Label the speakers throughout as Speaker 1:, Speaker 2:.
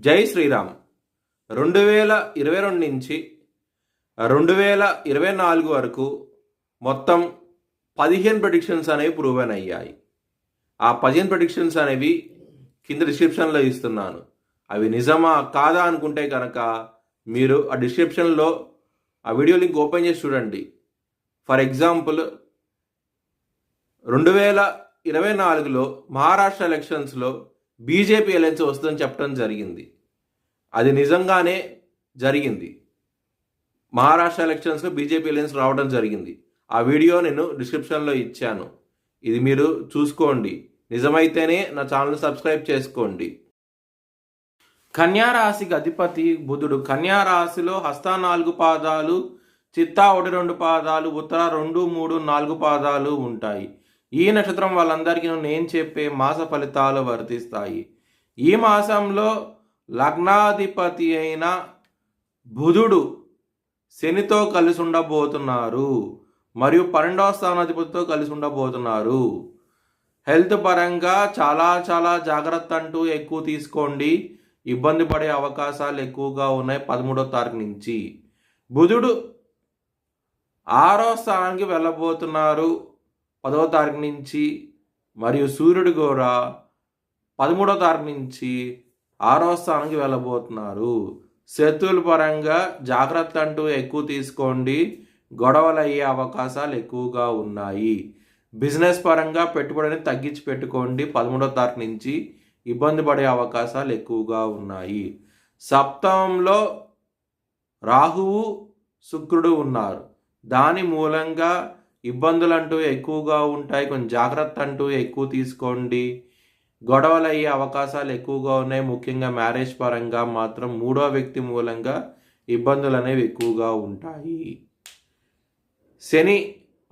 Speaker 1: జై శ్రీరామ్. 2022 నుంచి 2024 వరకు మొత్తం 15 ప్రెడిక్షన్స్ అనేవి ప్రూవెన్ అయ్యాయి. ఆ 15 ప్రెడిక్షన్స్ అనేవి కింద డిస్క్రిప్షన్లో ఇస్తున్నాను. అవి నిజమా కాదా అనుకుంటే కనుక మీరు ఆ డిస్క్రిప్షన్లో ఆ వీడియో లింక్ ఓపెన్ చేసి చూడండి. ఫర్ ఎగ్జాంపుల్ 2024లో మహారాష్ట్ర ఎలక్షన్స్లో బీజేపీ అలయన్స్ వస్తుందని చెప్పడం జరిగింది. అది నిజంగానే జరిగింది. మహారాష్ట్ర ఎలక్షన్స్లో బీజేపీ అలయన్స్ రావడం జరిగింది. ఆ వీడియో నేను డిస్క్రిప్షన్లో ఇచ్చాను. ఇది మీరు చూసుకోండి. నిజమైతేనే నా ఛానల్ సబ్స్క్రైబ్ చేసుకోండి. కన్యా రాశికి అధిపతి బుధుడు. కన్యా రాశిలో హస్త 4 పాదాలు, చిత్తా 1-2 పాదాలు, ఉత్తర 2, 3, 4 పాదాలు ఉంటాయి. ఈ నక్షత్రం వాళ్ళందరికీ నేను చెప్పే మాస ఫలితాలు వర్తిస్తాయి. ఈ మాసంలో లగ్నాధిపతి అయిన బుధుడు శనితో కలిసి ఉండబోతున్నారు మరియు 12వ స్థానాధిపతితో కలిసి ఉండబోతున్నారు. హెల్త్ పరంగా చాలా జాగ్రత్త అంటూ ఎక్కువ తీసుకోండి. ఇబ్బంది పడే అవకాశాలు ఎక్కువగా ఉన్నాయి 13వ తారీఖు నుంచి. బుధుడు 6వ స్థానానికి వెళ్ళబోతున్నారు 10వ తారీఖు నుంచి. మరియు సూర్యుడు కూడా 13వ తారీఖు నుంచి 6వ స్థానానికి వెళ్ళబోతున్నారు. శత్రువుల పరంగా జాగ్రత్త అంటూ ఎక్కువ తీసుకోండి. గొడవలు అయ్యే అవకాశాలు ఎక్కువగా ఉన్నాయి. బిజినెస్ పరంగా పెట్టుబడిని తగ్గించి పెట్టుకోండి. 13వ తారీఖు నుంచి ఇబ్బంది పడే అవకాశాలు ఎక్కువగా ఉన్నాయి. సప్తమంలో రాహువు శుక్రుడు ఉన్నారు. దాని మూలంగా ఇబ్బందులు అంటూ ఎక్కువగా ఉంటాయి. కొంచెం జాగ్రత్త అంటూ ఎక్కువ తీసుకోండి. గొడవలు అయ్యే అవకాశాలు ఎక్కువగా ఉన్నాయి. ముఖ్యంగా మ్యారేజ్ పరంగా మాత్రం 3వ వ్యక్తి మూలంగా ఇబ్బందులు అనేవి ఎక్కువగా ఉంటాయి. శని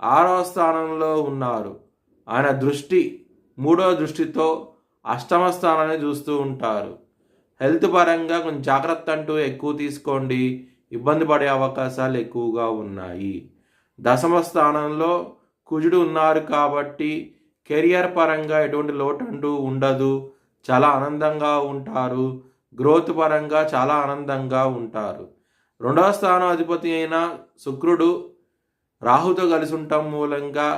Speaker 1: 6వ స్థానంలో ఉన్నారు. ఆయన దృష్టి 3వ దృష్టితో 8వ స్థానాన్ని చూస్తూ ఉంటారు. హెల్త్ పరంగా కొంచెం జాగ్రత్త అంటూ ఎక్కువ తీసుకోండి. ఇబ్బంది పడే అవకాశాలు ఎక్కువగా ఉన్నాయి. 10వ స్థానంలో కుజుడు ఉన్నారు కాబట్టి కెరియర్ పరంగా ఎటువంటి లోటు అంటూ ఉండదు. చాలా ఆనందంగా ఉంటారు. గ్రోత్ పరంగా చాలా ఆనందంగా ఉంటారు. 2వ స్థానం అధిపతి అయిన శుక్రుడు రాహుతో కలిసి ఉండటం మూలంగా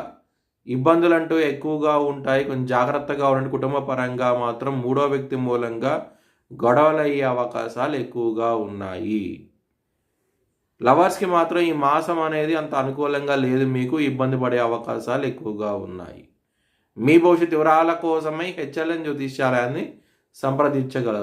Speaker 1: ఇబ్బందులు అంటూ ఎక్కువగా ఉంటాయి. కొంచెం జాగ్రత్తగా ఉండండి. కుటుంబ పరంగా మాత్రం 3వ వ్యక్తి మూలంగా గొడవలు అయ్యే అవకాశాలు ఎక్కువగా ఉన్నాయి. లవర్స్కి మాత్రం ఈ మాసం అనేది అంత అనుకూలంగా లేదు. మీకు ఇబ్బంది పడే అవకాశాలు ఎక్కువగా ఉన్నాయి. మీ భవిష్యత్ వివరాల కోసమై హెచ్ఎల్ఎన్ జ్యోతిష్యాలయాన్ని సంప్రదించగలరు.